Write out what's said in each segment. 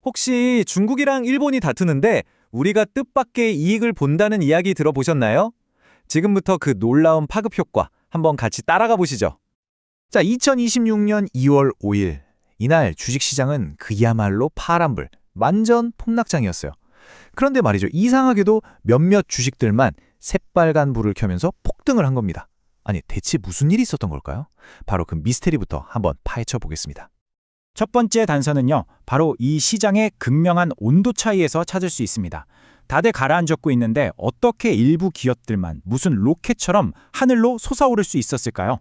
혹시 중국이랑 일본이 다투는데 우리가 뜻밖의 이익을 본다는 이야기 들어보셨나요? 지금부터 그 놀라운 파급 효과 한번 같이 따라가 보시죠. 자, 2026년 2월 5일. 이날 주식시장은 그야말로 파란불, 완전 폭락장이었어요. 그런데 말이죠. 이상하게도 몇몇 주식들만 새빨간 불을 켜면서 폭등을 한 겁니다. 아니, 대체 무슨 일이 있었던 걸까요? 바로 그 미스테리부터 한번 파헤쳐 보겠습니다. 첫 번째 단서는요, 바로 이 시장의 극명한 온도 차이에서 찾을 수 있습니다. 다들 가라앉고 있는데 어떻게 일부 기업들만 무슨 로켓처럼 하늘로 솟아오를 수 있었을까요?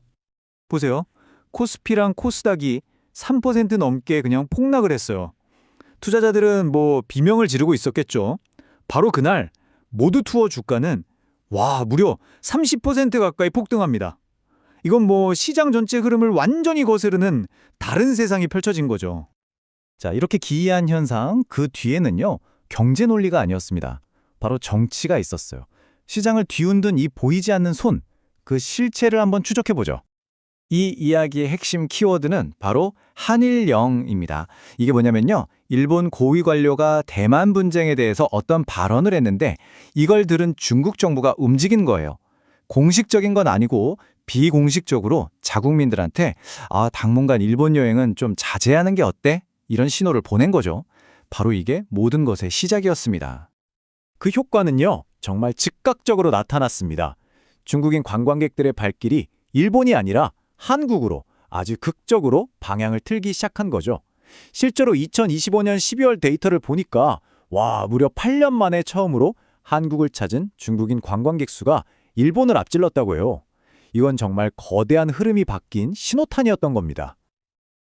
보세요. 코스피랑 코스닥이 3% 넘게 그냥 폭락을 했어요. 투자자들은 비명을 지르고 있었겠죠. 바로 그날 모두 투어 주가는 무려 30% 가까이 폭등합니다. 이건 시장 전체 흐름을 완전히 거스르는 다른 세상이 펼쳐진 거죠. 자, 이렇게 기이한 현상, 그 뒤에는요, 경제 논리가 아니었습니다. 바로 정치가 있었어요. 시장을 뒤흔든 이 보이지 않는 손, 그 실체를 한번 추적해보죠. 이 이야기의 핵심 키워드는 바로 한일령입니다. 이게 뭐냐면요, 일본 고위 관료가 대만 분쟁에 대해서 어떤 발언을 했는데 이걸 들은 중국 정부가 움직인 거예요. 공식적인 건 아니고 비공식적으로 자국민들한테 당분간 일본 여행은 좀 자제하는 게 어때? 이런 신호를 보낸 거죠. 바로 이게 모든 것의 시작이었습니다. 그 효과는요, 정말 즉각적으로 나타났습니다. 중국인 관광객들의 발길이 일본이 아니라 한국으로 아주 극적으로 방향을 틀기 시작한 거죠. 실제로 2025년 12월 데이터를 보니까 무려 8년 만에 처음으로 한국을 찾은 중국인 관광객 수가 일본을 앞질렀다고 해요. 이건 정말 거대한 흐름이 바뀐 신호탄이었던 겁니다.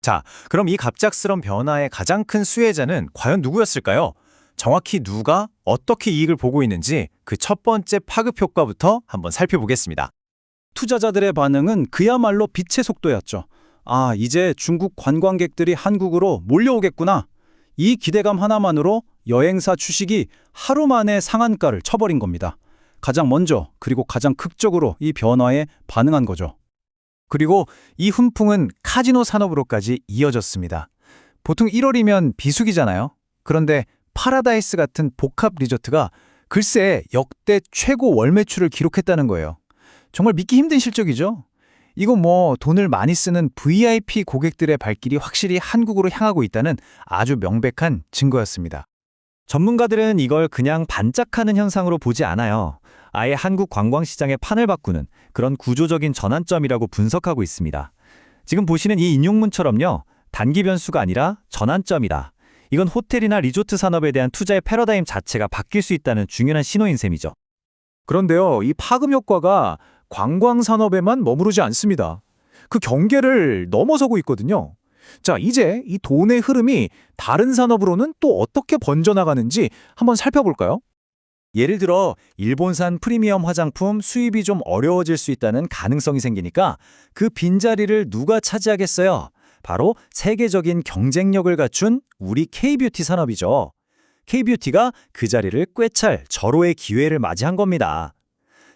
자, 그럼 이 갑작스런 변화의 가장 큰 수혜자는 과연 누구였을까요? 정확히 누가 어떻게 이익을 보고 있는지 그 첫 번째 파급 효과부터 한번 살펴보겠습니다. 투자자들의 반응은 그야말로 빛의 속도였죠. 이제 중국 관광객들이 한국으로 몰려오겠구나. 이 기대감 하나만으로 여행사 주식이 하루 만에 상한가를 쳐버린 겁니다. 가장 먼저 그리고 가장 극적으로 이 변화에 반응한 거죠. 그리고 이 훈풍은 카지노 산업으로까지 이어졌습니다. 보통 1월이면 비수기잖아요. 그런데 파라다이스 같은 복합 리조트가 글쎄 역대 최고 월 매출을 기록했다는 거예요. 정말 믿기 힘든 실적이죠. 이건 돈을 많이 쓰는 VIP 고객들의 발길이 확실히 한국으로 향하고 있다는 아주 명백한 증거였습니다. 전문가들은 이걸 그냥 반짝하는 현상으로 보지 않아요. 아예 한국 관광시장의 판을 바꾸는 그런 구조적인 전환점이라고 분석하고 있습니다. 지금 보시는 이 인용문처럼요, 단기 변수가 아니라 전환점이다. 이건 호텔이나 리조트 산업에 대한 투자의 패러다임 자체가 바뀔 수 있다는 중요한 신호인 셈이죠. 그런데요, 이 파급 효과가 관광 산업에만 머무르지 않습니다. 그 경계를 넘어서고 있거든요. 자, 이제 이 돈의 흐름이 다른 산업으로는 또 어떻게 번져나가는지 한번 살펴볼까요? 예를 들어 일본산 프리미엄 화장품 수입이 좀 어려워질 수 있다는 가능성이 생기니까 그 빈자리를 누가 차지하겠어요? 바로 세계적인 경쟁력을 갖춘 우리 K뷰티 산업이죠. K뷰티가 그 자리를 꿰찰 절호의 기회를 맞이한 겁니다.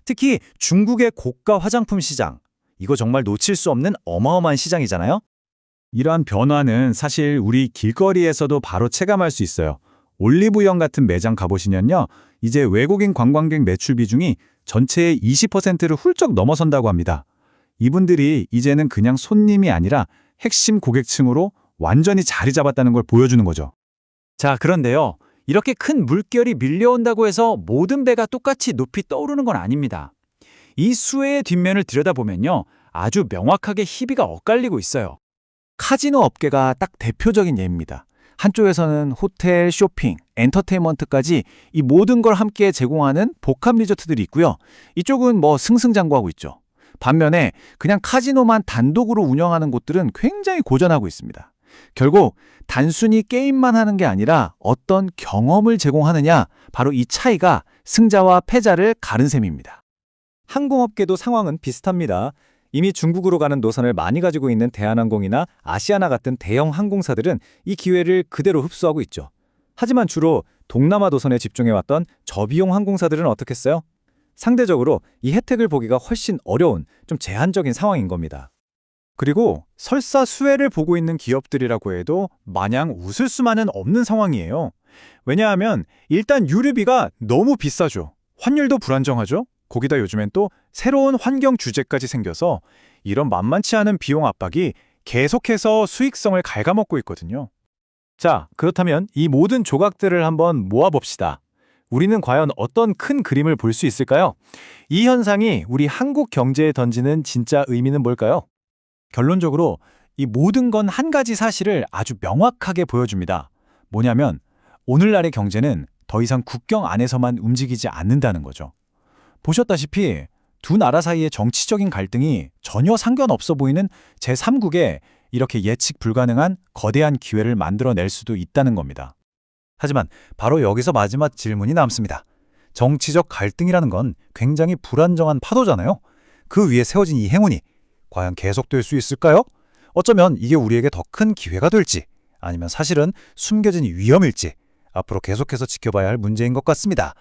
특히 중국의 고가 화장품 시장, 이거 정말 놓칠 수 없는 어마어마한 시장이잖아요. 이러한 변화는 사실 우리 길거리에서도 바로 체감할 수 있어요. 올리브영 같은 매장 가보시면요, 이제 외국인 관광객 매출 비중이 전체의 20%를 훌쩍 넘어선다고 합니다. 이분들이 이제는 그냥 손님이 아니라 핵심 고객층으로 완전히 자리 잡았다는 걸 보여주는 거죠. 자, 그런데요, 이렇게 큰 물결이 밀려온다고 해서 모든 배가 똑같이 높이 떠오르는 건 아닙니다. 이 수혜의 뒷면을 들여다보면요, 아주 명확하게 희비가 엇갈리고 있어요. 카지노 업계가 딱 대표적인 예입니다. 한쪽에서는 호텔, 쇼핑, 엔터테인먼트까지 이 모든 걸 함께 제공하는 복합 리조트들이 있고요. 이쪽은 승승장구하고 있죠. 반면에 그냥 카지노만 단독으로 운영하는 곳들은 굉장히 고전하고 있습니다. 결국 단순히 게임만 하는 게 아니라 어떤 경험을 제공하느냐, 바로 이 차이가 승자와 패자를 가른 셈입니다. 항공업계도 상황은 비슷합니다. 이미 중국으로 가는 노선을 많이 가지고 있는 대한항공이나 아시아나 같은 대형 항공사들은 이 기회를 그대로 흡수하고 있죠. 하지만 주로 동남아 노선에 집중해왔던 저비용 항공사들은 어떻겠어요? 상대적으로 이 혜택을 보기가 훨씬 어려운 좀 제한적인 상황인 겁니다. 그리고 설사 수혜를 보고 있는 기업들이라고 해도 마냥 웃을 수만은 없는 상황이에요. 왜냐하면 일단 유류비가 너무 비싸죠. 환율도 불안정하죠. 거기다 요즘엔 또 새로운 환경 주제까지 생겨서 이런 만만치 않은 비용 압박이 계속해서 수익성을 갉아먹고 있거든요. 자, 그렇다면 이 모든 조각들을 한번 모아봅시다. 우리는 과연 어떤 큰 그림을 볼 수 있을까요? 이 현상이 우리 한국 경제에 던지는 진짜 의미는 뭘까요? 결론적으로 이 모든 건 한 가지 사실을 아주 명확하게 보여줍니다. 뭐냐면 오늘날의 경제는 더 이상 국경 안에서만 움직이지 않는다는 거죠. 보셨다시피 두 나라 사이의 정치적인 갈등이 전혀 상관없어 보이는 제3국에 이렇게 예측 불가능한 거대한 기회를 만들어낼 수도 있다는 겁니다. 하지만 바로 여기서 마지막 질문이 남습니다. 정치적 갈등이라는 건 굉장히 불안정한 파도잖아요. 그 위에 세워진 이 행운이 과연 계속될 수 있을까요? 어쩌면 이게 우리에게 더 큰 기회가 될지, 아니면 사실은 숨겨진 위험일지 앞으로 계속해서 지켜봐야 할 문제인 것 같습니다.